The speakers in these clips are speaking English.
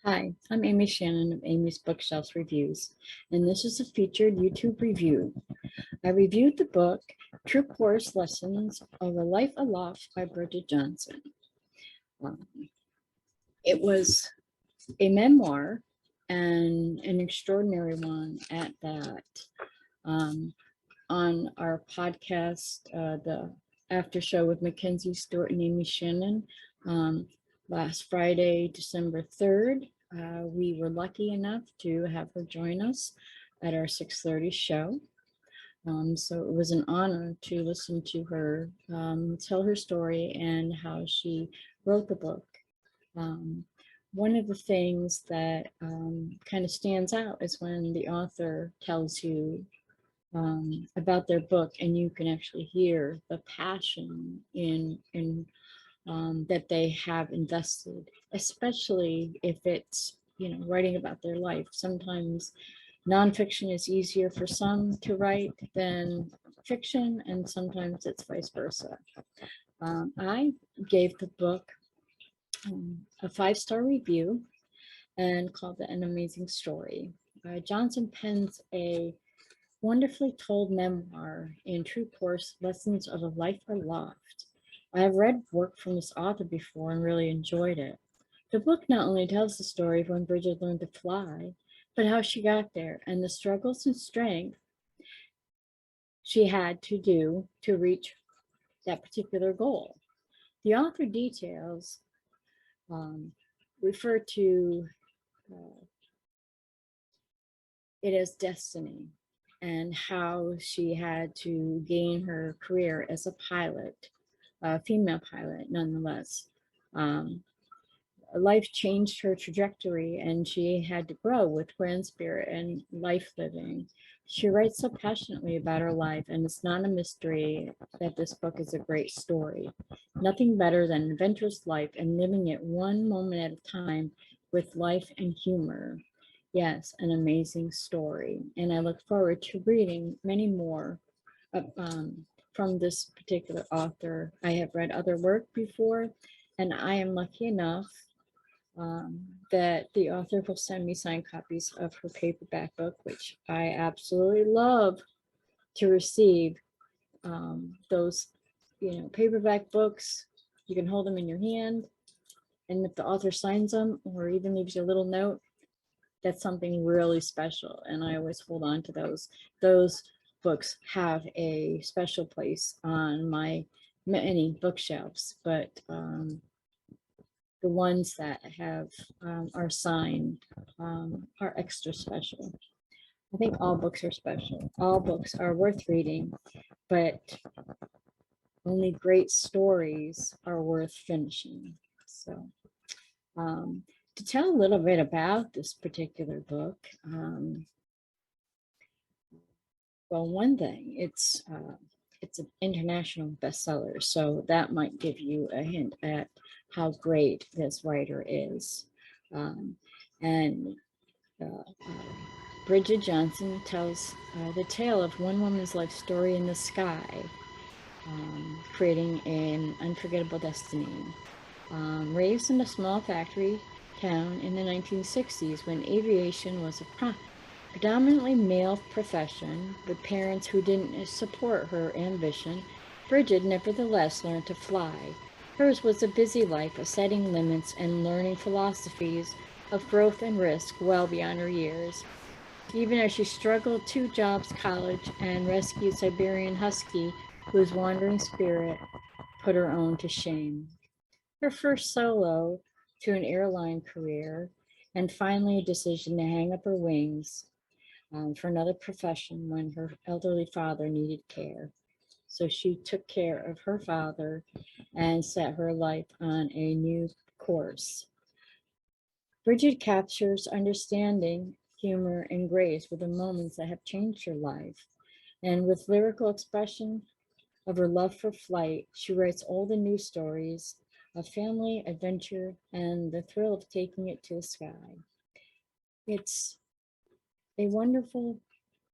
Hi, I'm Amy Shannon of Amy's Bookshelves Reviews, and this is a featured YouTube review. I reviewed the book True Course Lessons of a Life Aloft by Brigid Johnson. Um, it was a memoir and an extraordinary one at that. On our podcast, the after show with Mackenzie Stewart and Amy Shannon, last Friday, December 3rd, we were lucky enough to have her join us at our 6:30 show. So it was an honor to listen to her tell her story and how she wrote the book. Um, One of the things that kind of stands out is when the author tells you about their book, and you can actually hear the passion in that they have invested, especially if it's writing about their life. Sometimes nonfiction is easier for some to write than fiction, and sometimes it's vice versa. I gave the book a 5-star review and called it an amazing story. Johnson pens a wonderfully told memoir in True Course Lessons of a Life Aloft. I have read work from this author before and really enjoyed it. The book not only tells the story of when Brigid learned to fly, but how she got there and the struggles and strength she had to do to reach that particular goal. The author details refer to uh, it as destiny and how she had to gain her career as a pilot, a female pilot nonetheless. Um, Life changed her trajectory and she had to grow with grand spirit and life living. She writes so passionately about her life, and it's not a mystery that this book is a great story. Nothing better than an adventurous life and living it one moment at a time with life and humor. Yes, an amazing story. And I look forward to reading many more from this particular author. I have read other work before, and I am lucky enough that the author will send me signed copies of her paperback book, which I absolutely love to receive. Those, paperback books, you can hold them in your hand, and if the author signs them or even leaves you a little note, that's something really special. And I always hold on to those. Those books have a special place on my many bookshelves, but the ones that have are signed are extra special. I think all books are special. All books are worth reading, but only great stories are worth finishing. So, um, to tell a little bit about this particular book, well, one thing, it's an international bestseller, so that might give you a hint at how great this writer is. Um, and Brigid Johnson tells the tale of one woman's life story in the sky, creating an unforgettable destiny. Raised in a small factory town in the 1960s when aviation was a predominantly male profession, with parents who didn't support her ambition, Brigid nevertheless learned to fly. Hers was a busy life of setting limits and learning philosophies of growth and risk well beyond her years. Even as she struggled 2 jobs, college, and rescued Siberian Husky, whose wandering spirit put her own to shame. Her first solo to an airline career, and finally a decision to hang up her wings for another profession when her elderly father needed care. So she took care of her father and set her life on a new course. Brigid captures understanding, humor, and grace with the moments that have changed her life. And with lyrical expression of her love for flight, she writes old and new stories of family, adventure, and the thrill of taking it to the sky. It's a wonderfully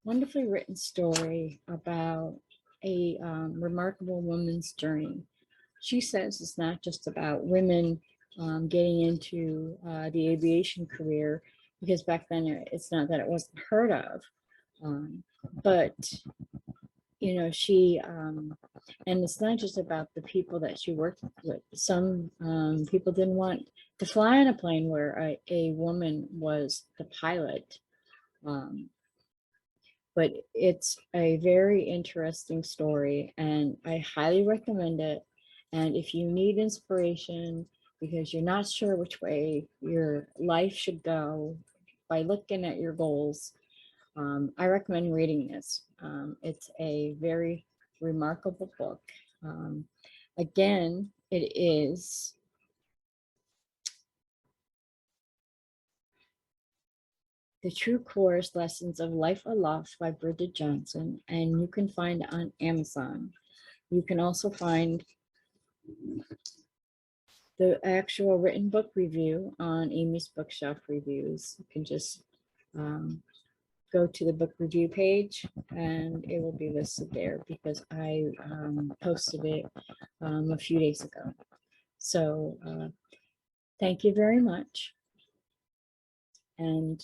written story about a remarkable woman's journey. She says it's not just about women getting into the aviation career, because back then it's not that it wasn't heard of, but you know, she and it's not just about the people that she worked with. Some people didn't want to fly on a plane where a woman was the pilot. Um, but it's a very interesting story, and I highly recommend it. And if you need inspiration because you're not sure which way your life should go by looking at your goals, I recommend reading this. It's a very remarkable book. Um, Again, it is The True Course Lessons of Life Aloft by Brigid Johnson, and you can find it on Amazon. You can also find the actual written book review on Amy's Bookshelf Reviews. You can just go to the book review page and it will be listed there because I posted it a few days ago. So thank you very much, and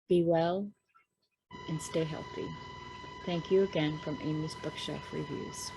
be well and stay healthy. Thank you again from Amy's Bookshelf Reviews.